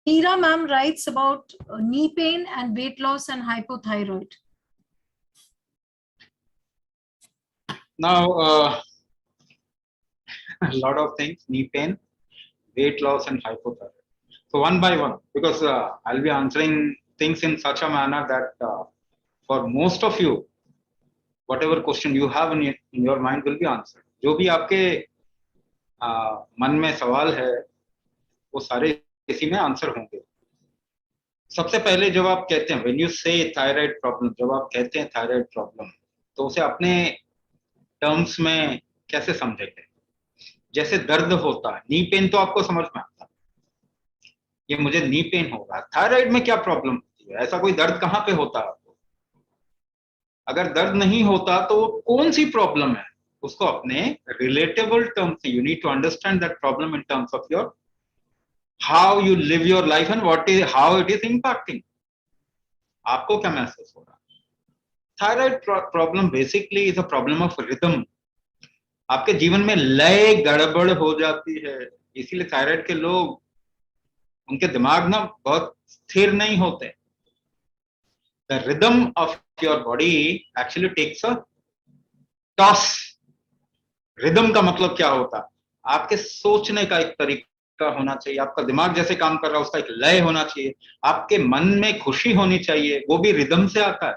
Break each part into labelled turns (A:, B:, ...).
A: Meera ma'am writes about knee pain and weight loss and hypothyroid.
B: Now, a lot of things: knee pain, weight loss, and hypothyroid. So one by one, because I'll be answering things in such a manner that for most of you, whatever question you have in your mind will be answered. जो भी आपके मन में सवाल है, वो सारे इसी में आंसर होंगे. सबसे पहले जब आप कहते हैं व्हेन यू से थायराइड प्रॉब्लम, जब आप कहते हैं थायराइड प्रॉब्लम, तो उसे अपने टर्म्स में कैसे समझेंगे. जैसे दर्द होता है, नी पेन तो आपको समझ में आता है, ये मुझे नी पेन हो रहा है. थायराइड में क्या प्रॉब्लम होती है? ऐसा कोई दर्द कहाँ पे होता है आपको? अगर दर्द नहीं होता तो कौन सी प्रॉब्लम है, उसको अपने रिलेटेबल टर्म्स से, you need to understand that problem in terms of your how you live your life and what is how it is impacting. आपको क्या महसूस हो रहा है? Thyroid problem basically is a problem of rhythm. आपके जीवन में लय गड़बड़ हो जाती है, इसीलिए थायराइड के लोग, उनके दिमाग ना बहुत स्थिर नहीं होते. The rhythm of your body actually takes a toss. Rhythm का मतलब क्या होता है? आपके सोचने का एक तरीका होना चाहिए, आपका दिमाग जैसे काम कर रहा है उसका एक लय होना चाहिए, आपके मन में खुशी होनी चाहिए, वो भी रिदम से आता है.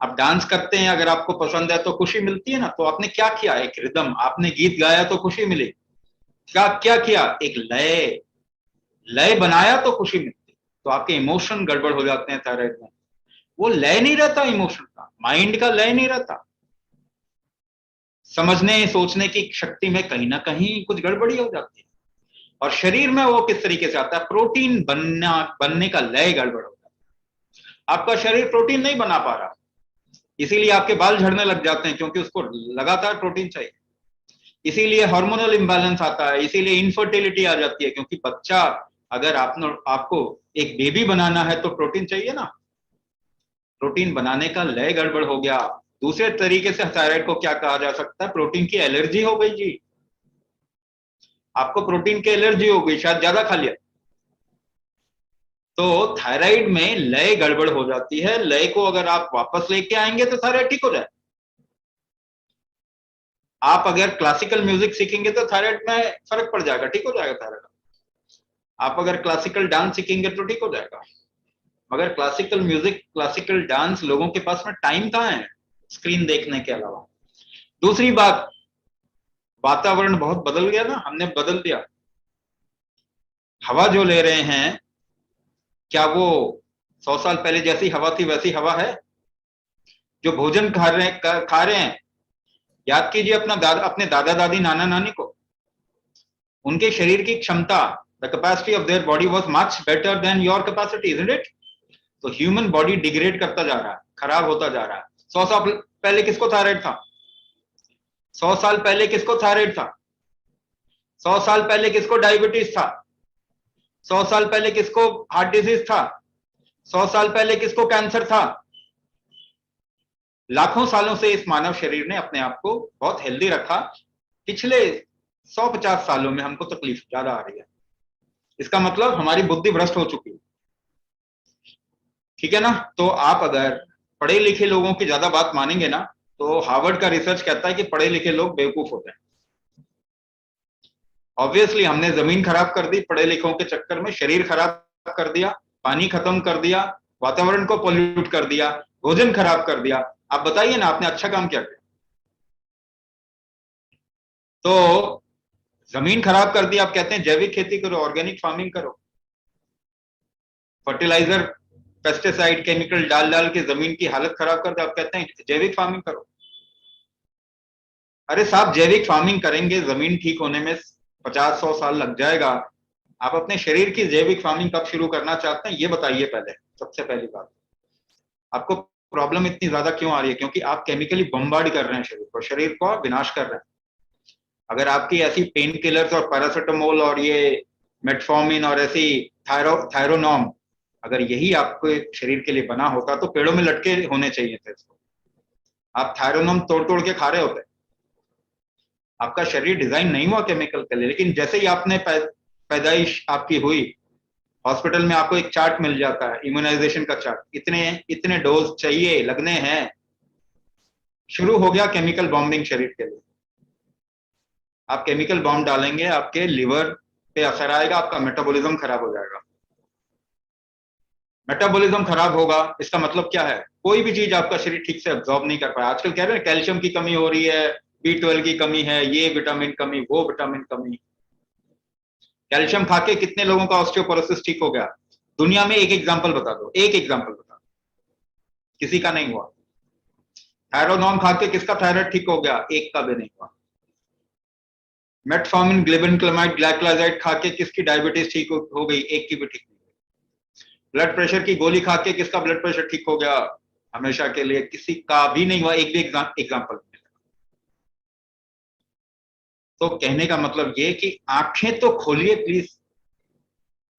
B: आप डांस करते हैं, अगर आपको पसंद है तो खुशी मिलती है ना. तो आपने क्या किया? एक रिदम. आपने गीत गाया तो खुशी मिली. क्या क्या किया? एक लय, लय बनाया तो खुशी मिलती. तो आपके इमोशन गड़बड़ हो जाते हैं थायराइड में. वो लय नहीं रहता इमोशन का, माइंड का लय नहीं रहता. समझने सोचने की शक्ति में कहीं ना कहीं कुछ गड़बड़ी हो जाती है. और शरीर में वो किस तरीके से आता है? प्रोटीन बनने का लय गड़बड़ होता है. आपका शरीर प्रोटीन नहीं बना पा रहा, इसीलिए आपके बाल झड़ने लग जाते हैं, क्योंकि उसको लगातार प्रोटीन चाहिए. इसीलिए हार्मोनल इंबैलेंस आता है, इसीलिए इनफर्टिलिटी आ जाती है, क्योंकि बच्चा, अगर आपको एक बेबी बनाना है तो प्रोटीन चाहिए ना. प्रोटीन बनाने का लय गड़बड़ हो गया. दूसरे तरीके से थायराइड को क्या कहा जा सकता है? प्रोटीन की एलर्जी हो गई जी. आपको प्रोटीन की एलर्जी हो गई, शायद ज्यादा खा लिया. तो थायराइड में लय गड़बड़ हो जाती है. लय को अगर आप वापस लेके आएंगे तो थायराइड ठीक हो जाए. आप अगर क्लासिकल म्यूजिक सीखेंगे तो थायराइड में फर्क पड़ जाएगा, ठीक हो जाएगा थायराइड. आप अगर क्लासिकल डांस सीखेंगे तो ठीक हो जाएगा. मगर क्लासिकल म्यूजिक, क्लासिकल डांस, लोगों के पास में टाइम कहाँ है स्क्रीन देखने के अलावा. दूसरी बात, वातावरण बहुत बदल गया ना, हमने बदल दिया. हवा जो ले रहे हैं, क्या वो 100 साल पहले जैसी हवा थी वैसी हवा है? जो भोजन खा रहे हैं, याद कीजिए अपने दादा दादी नाना नानी को. उनके शरीर की क्षमता, the capacity of their body was much better than your capacity, isn't it? तो ह्यूमन बॉडी डिग्रेड करता जा रहा है, खराब होता जा रहा है. 100 साल पहले किसको थायराइड था? 100 साल पहले किसको थायराइड था? 100 साल पहले किसको डायबिटीज था? 100 साल पहले किसको हार्ट डिजीज था? 100 साल पहले किसको कैंसर था? लाखों सालों से इस मानव शरीर ने अपने आप को बहुत हेल्दी रखा. पिछले 150 सालों में हमको तकलीफ ज्यादा आ रही है. इसका मतलब हमारी बुद्धि भ्रष्ट हो चुकी है. ठीक है ना. तो आप अगर पढ़े लिखे लोगों की ज्यादा बात मानेंगे ना, तो हार्वर्ड का रिसर्च कहता है कि पढ़े लिखे लोग बेवकूफ होते हैं. ऑब्वियसली हमने जमीन खराब कर दी पढ़े लिखों के चक्कर में, शरीर खराब कर दिया, पानी खत्म कर दिया, वातावरण को पोल्यूट कर दिया, भोजन खराब कर दिया. आप बताइए ना, आपने अच्छा काम क्या किया? तो जमीन खराब कर दी, आप कहते हैं जैविक खेती करो, ऑर्गेनिक फार्मिंग करो. फर्टिलाइजर, पेस्टिसाइड, केमिकल डाल डाल के जमीन की हालत खराब कर दे, आप कहते हैं जैविक फार्मिंग करो. अरे साहब, जैविक फार्मिंग करेंगे, जमीन ठीक होने में 50-100 साल लग जाएगा. आप अपने शरीर की जैविक फार्मिंग कब शुरू करना चाहते हैं, ये बताइए पहले. सबसे पहली बात, आपको प्रॉब्लम इतनी ज्यादा क्यों आ रही है? क्योंकि आप केमिकली बम्बार्ड कर रहे हैं शरीर को, शरीर को विनाश कर रहे हैं. अगर आपकी ऐसी पेन किलर्स और पैरासिटामोल और ये मेटफॉर्मिन और ऐसी थायरोनॉम, अगर यही आपके शरीर के लिए बना होता तो पेड़ों में लटके होने चाहिए थे इसको. आप थायरोनॉम तोड़ तोड़ के खा रहे होते. आपका शरीर डिजाइन नहीं हुआ केमिकल के लिए. लेकिन जैसे ही आपने पैदाइश आपकी हुई हॉस्पिटल में आपको एक चार्ट मिल जाता है, इम्यूनाइजेशन का चार्ट, इतने इतने डोज चाहिए, लगने हैं। शुरू हो गया केमिकल बॉम्बिंग शरीर के लिए। आप केमिकल बॉम्ब डालेंगे, आपके लिवर पे असर आएगा, आपका मेटाबॉलिज्म खराब हो जाएगा। मेटाबॉलिज्म खराब होगा, इसका मतलब क्या है? कोई भी चीज आपका शरीर ठीक से अब्सॉर्ब नहीं कर पाया। आजकल कह रहे हैं कैल्शियम की कमी हो रही है, B12 की कमी है, ये विटामिन कमी, वो विटामिन कमी। कैल्शियम खा के कितने लोगों का ऑस्टियोपोरोसिस ठीक हो गया? दुनिया में एक एग्जांपल बता दो, एक एग्जांपल बता दो, किसी का नहीं हुआ। थायरोनॉर्म खा के किसका थायराइड ठीक हो गया? एक का भी नहीं हुआ। मेटफॉर्मिन, ग्लिबिनक्लामाइड, ग्लाइकोलाइजाइड खा के किसकी डायबिटीज ठीक हो गई? एक की भी ठीक नहीं हुई। ब्लड प्रेशर की गोली खा के किसका ब्लड प्रेशर ठीक हो गया? हमेशा के लिए किसी का भी नहीं हुआ, एक भी एग्जांपल। तो कहने का मतलब ये कि आंखें तो खोलिए प्लीज।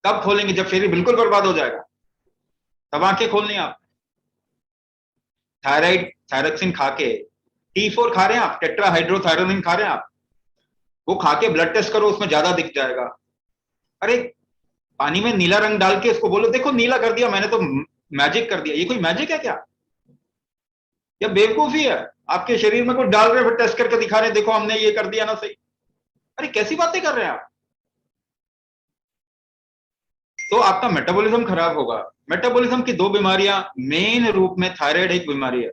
B: कब खोलेंगे? जब शरीर बिल्कुल बर्बाद हो जाएगा, तब आंखें खोलनी है आप। थायराइड, थायरोक्सिन खा के, T4 खा रहे हैं आप, टेट्राहाइड्रोथायरोनिन खा रहे हैं आप, वो खा के ब्लड टेस्ट करो, उसमें ज्यादा दिख जाएगा। अरे पानी में नीला रंग डाल के इसको बोलो देखो नीला कर दिया मैंने तो, मैजिक कर दिया। ये कोई मैजिक है क्या? या बेवकूफी है? आपके शरीर में कुछ डाल रहे हैं, फिर टेस्ट करके दिखा रहे हैं देखो हमने ये कर दिया ना सही। अरे कैसी बातें कर रहे हैं आप? तो आपका मेटाबॉलिज्म खराब होगा। मेटाबॉलिज्म की दो बीमारियां मेन रूप में, थायराइड एक बीमारी है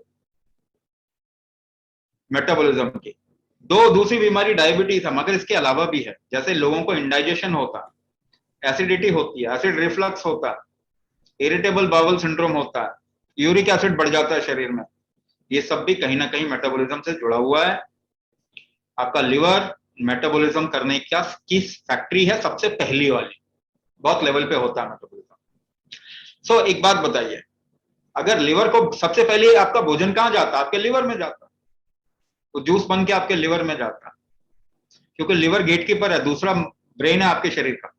B: मेटाबॉलिज्म की। दूसरी बीमारी डायबिटीज है, मगर इसके अलावा भी है। जैसे लोगों को इंडाइजेशन होता है, एसिडिटी होती है, एसिड रिफ्लक्स होता है, इरिटेबल बाउल सिंड्रोम होता है, यूरिक एसिड बढ़ जाता है शरीर में। ये सब भी कहीं ना कहीं मेटाबॉलिज्म से जुड़ा हुआ है। आपका लिवर मेटाबॉलिज्म करने का की फैक्ट्री है, सबसे पहली वाली, बहुत लेवल पे होता है मेटाबॉलिज्म। सो एक बात बताइए, अगर लिवर को सबसे पहले आपका भोजन कहां जाता है? आपके लिवर में जाता है। तो जूस बन के आपके लिवर में जाता है, क्योंकि लिवर गेटकीपर है, दूसरा ब्रेन है आपके शरीर का।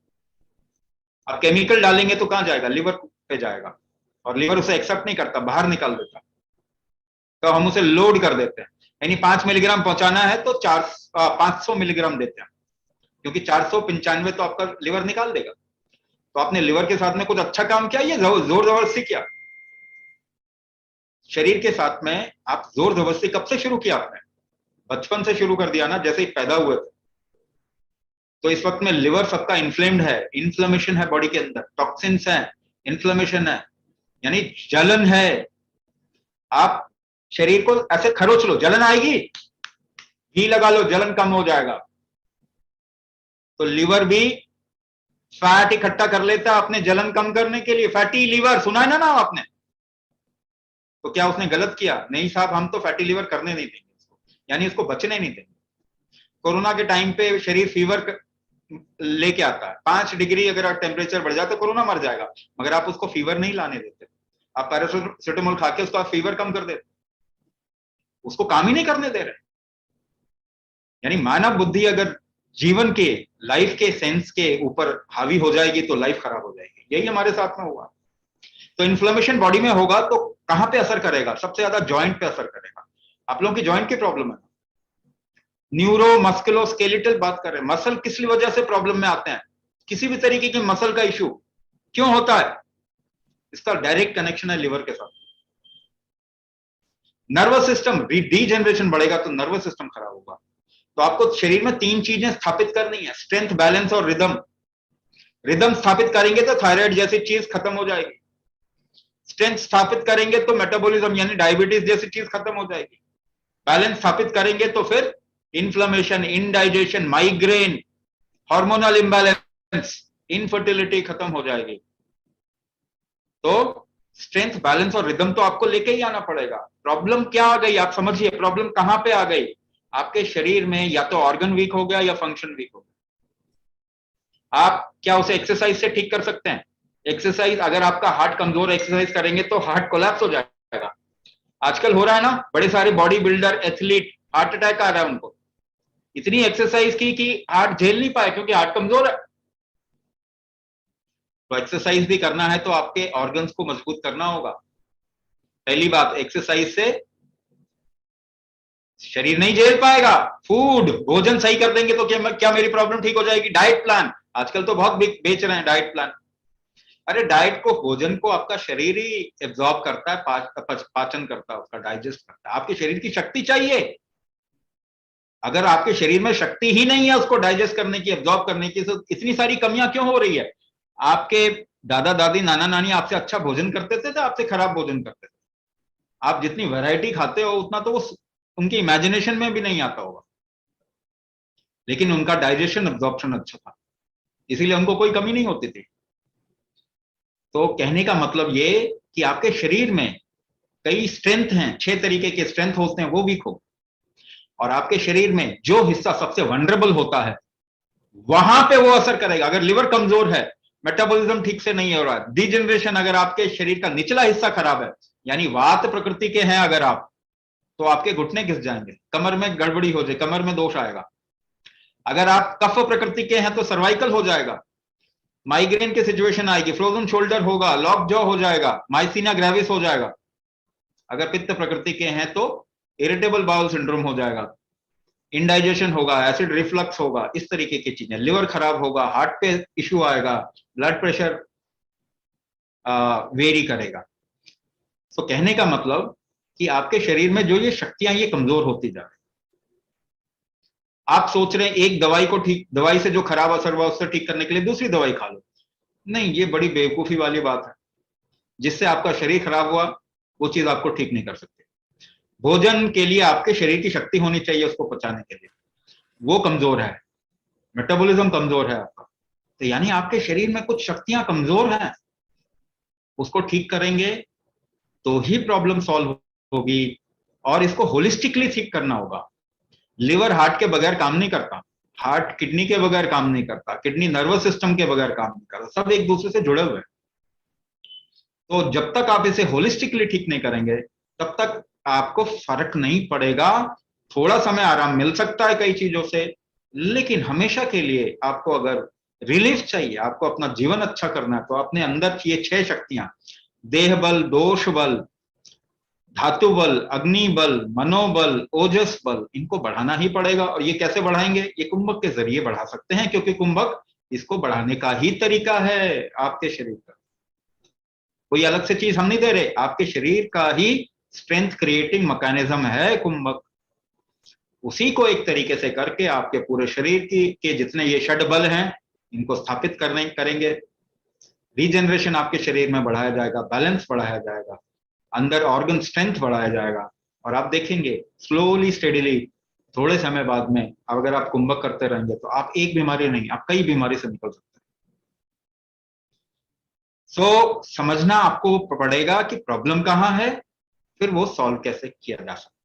B: आप केमिकल डालेंगे तो कहां जाएगा? लिवर पे जाएगा, और लिवर उसे एक्सेप्ट नहीं करता, बाहर निकाल देता। तो हम उसे लोड कर देते हैं, यानी 5 मिलीग्राम पहुंचाना है तो 500 मिलीग्राम देते हैं, क्योंकि 495 तो आपका लिवर निकाल देगा। तो आपने लिवर के साथ में कुछ अच्छा काम किया, ये जोर जबरदस्ती किया? शरीर के साथ में आप जोर जबरदस्ती कब से शुरू किया आपने? बचपन से शुरू कर दिया ना, जैसे ही पैदा हुए थे। तो इस वक्त में लिवर सबका इन्फ्लेम्ड है, इन्फ्लेमेशन है बॉडी के अंदर, टॉक्सिन्स है, इन्फ्लेमेशन है, यानी जलन है। आप शरीर को ऐसे खरोच लो, जलन आएगी, घी लगा लो, जलन कम हो जाएगा। तो लिवर भी फैट इकट्ठा कर लेता है अपने जलन कम करने के लिए। फैटी लिवर सुना है ना नाम आपने? तो क्या उसने गलत किया? नहीं साहब, हम तो फैटी लिवर करने नहीं देंगे इसको, यानी इसको बचने नहीं देंगे। कोरोना के टाइम पे शरीर फीवर लेके आता है, 5 डिग्री अगर टेम्परेचर बढ़ जाए तो कोरोना मर जाएगा, मगर आप उसको फीवर नहीं लाने देते। आप पैरासिटामोल खा के उसका फीवर कम कर देते, उसको काम ही नहीं करने दे रहे। यानी मानव बुद्धि अगर जीवन के, लाइफ के सेंस के ऊपर हावी हो जाएगी तो लाइफ खराब हो जाएगी। यही हमारे साथ में हुआ। तो इन्फ्लेमेशन बॉडी में होगा तो कहां पे असर करेगा? सबसे ज्यादा जॉइंट पे असर करेगा। आप लोगों की जॉइंट की प्रॉब्लम है, न्यूरो मस्कुलो स्केलेटल बात कर रहे हैं। मसल किस वजह से प्रॉब्लम में आते हैं? किसी भी तरीके की मसल का इश्यू क्यों होता है? इसका डायरेक्ट कनेक्शन है लिवर के साथ। नर्वस सिस्टम डीजनरेशन बढ़ेगा तो नर्वस सिस्टम खराब होगा। तो आपको शरीर में 3 चीजें स्थापित करनी है, स्ट्रेंथ, बैलेंस और रिदम। रिदम स्थापित करेंगे तो थायराइड जैसी चीज खत्म हो जाएगी। स्ट्रेंथ स्थापित करेंगे तो मेटाबॉलिज्म यानी डायबिटीज जैसी चीज खत्म हो जाएगी। बैलेंस स्थापित करेंगे तो फिर inflammation, indigestion, migraine, hormonal imbalance, infertility खत्म हो जाएगी। तो स्ट्रेंथ, बैलेंस और रिदम तो आपको लेके ही आना पड़ेगा। प्रॉब्लम क्या आ गई? आप समझिए प्रॉब्लम कहां पे आ गई। आपके शरीर में या तो ऑर्गन वीक हो गया या फंक्शन वीक हो गया। आप क्या उसे एक्सरसाइज से ठीक कर सकते हैं? एक्सरसाइज, अगर आपका हार्ट कमजोर है, एक्सरसाइज करेंगे तो हार्ट कोलैप्स हो जाएगा। आजकल हो रहा है ना, बड़े सारे bodybuilder, athlete, heart attack आ रहा है उनको। इतनी एक्सरसाइज की कि हार्ट झेल नहीं पाए, क्योंकि हार्ट कमजोर है। तो एक्सरसाइज भी करना है तो आपके ऑर्गन्स को मजबूत करना होगा। पहली बात, एक्सरसाइज से शरीर नहीं झेल पाएगा। फूड, भोजन सही कर देंगे तो क्या मेरी प्रॉब्लम ठीक हो जाएगी? डाइट प्लान, आजकल तो बहुत बेच रहे हैं डाइट प्लान। अरे डाइट को, भोजन को आपका शरीर ही एब्जॉर्ब करता है, पाचन करता है, उसका डाइजेस्ट करता है। आपके शरीर की शक्ति चाहिए। अगर आपके शरीर में शक्ति ही नहीं है उसको डाइजेस्ट करने की, एब्जॉर्ब करने की, तो इतनी सारी कमियां क्यों हो रही है? आपके दादा दादी नाना नानी आपसे अच्छा भोजन करते थे, तो आपसे खराब भोजन करते थे? आप जितनी वैरायटी खाते हो उतना तो वो उनकी इमेजिनेशन में भी नहीं आता होगा, लेकिन उनका डाइजेशन एब्जॉर्प्शन अच्छा था, इसीलिए उनको कोई कमी नहीं होती थी। तो कहने का मतलब ये कि आपके शरीर में कई स्ट्रेंथ हैं, 6 तरीके के स्ट्रेंथ होते हैं, वो वीक हो। और आपके शरीर में जो हिस्सा सबसे वनरेबल होता है वहां पे वो असर करेगा। अगर लिवर कमजोर है, मेटाबॉलिज्म ठीक से नहीं हो रहा है, डिजेनरेशन, अगर आपके शरीर का निचला हिस्सा खराब है, यानी वात प्रकृति के हैं अगर आप, तो आपके घुटने घिस जाएंगे, कमर में गड़बड़ी हो जाए, कमर में दोष आएगा। अगर आप कफ प्रकृति के हैं तो सर्वाइकल हो जाएगा, माइग्रेन की सिचुएशन आएगी, फ्रोजन शोल्डर होगा, लॉक जॉ हो जाएगा, माइसीनिया ग्रेविस हो जाएगा। अगर पित्त प्रकृति के हैं तो इरिटेबल बाउल सिंड्रोम हो जाएगा, इंडाइजेशन होगा, एसिड रिफ्लक्स होगा, इस तरीके की चीजें, लिवर खराब होगा, हार्ट पे इश्यू आएगा, ब्लड प्रेशर वेरी करेगा। तो कहने का मतलब कि आपके शरीर में जो ये शक्तियां ये कमजोर होती जा रही। आप सोच रहे हैं एक दवाई को ठीक, दवाई से जो खराब असर हुआ उससे ठीक करने के लिए दूसरी दवाई खा लो। नहीं, ये बड़ी बेवकूफी वाली बात है। जिससे आपका शरीर खराब हुआ वो चीज आपको ठीक नहीं कर सकती। भोजन के लिए आपके शरीर की शक्ति होनी चाहिए उसको पचाने के लिए, वो कमजोर है, मेटाबॉलिज्म कमजोर है आपका। तो यानी आपके शरीर में कुछ शक्तियां कमजोर हैं, उसको ठीक करेंगे तो ही प्रॉब्लम सॉल्व होगी। और इसको होलिस्टिकली ठीक करना होगा। लिवर हार्ट के बगैर काम नहीं करता, हार्ट किडनी के बगैर काम नहीं करता, किडनी नर्वस सिस्टम के बगैर काम नहीं करता, सब एक दूसरे से जुड़े हुए हैं। तो जब तक आप इसे होलिस्टिकली ठीक नहीं करेंगे तब तक आपको फर्क नहीं पड़ेगा। थोड़ा समय आराम मिल सकता है कई चीजों से, लेकिन हमेशा के लिए आपको अगर रिलीफ चाहिए, आपको अपना जीवन अच्छा करना है, तो अपने अंदर ये 6 शक्तियां, देह बल, दोष बल, धातु बल, अग्नि बल, मनोबल, ओजस बल, इनको बढ़ाना ही पड़ेगा। और ये कैसे बढ़ाएंगे? ये कुंभक के जरिए बढ़ा सकते हैं, क्योंकि कुंभक इसको बढ़ाने का ही तरीका है आपके शरीर का। कोई अलग से चीज हम नहीं दे रहे, आपके शरीर का ही स्ट्रेंथ क्रिएटिंग मैकेनिज्म है कुंभक। उसी को एक तरीके से करके आपके पूरे शरीर की के जितने ये षड बल हैं इनको स्थापित करेंगे। रीजनरेशन आपके शरीर में बढ़ाया जाएगा, बैलेंस बढ़ाया जाएगा, अंदर ऑर्गन स्ट्रेंथ बढ़ाया जाएगा। और आप देखेंगे स्लोली स्टेडिली थोड़े समय बाद में अगर आप कुंभक करते रहेंगे तो आप एक बीमारी नहीं, आप कई बीमारी से निकल सकते हैं। समझना आपको पड़ेगा कि प्रॉब्लम कहाँ है, फिर वो सॉल्व कैसे किया जा सकता है।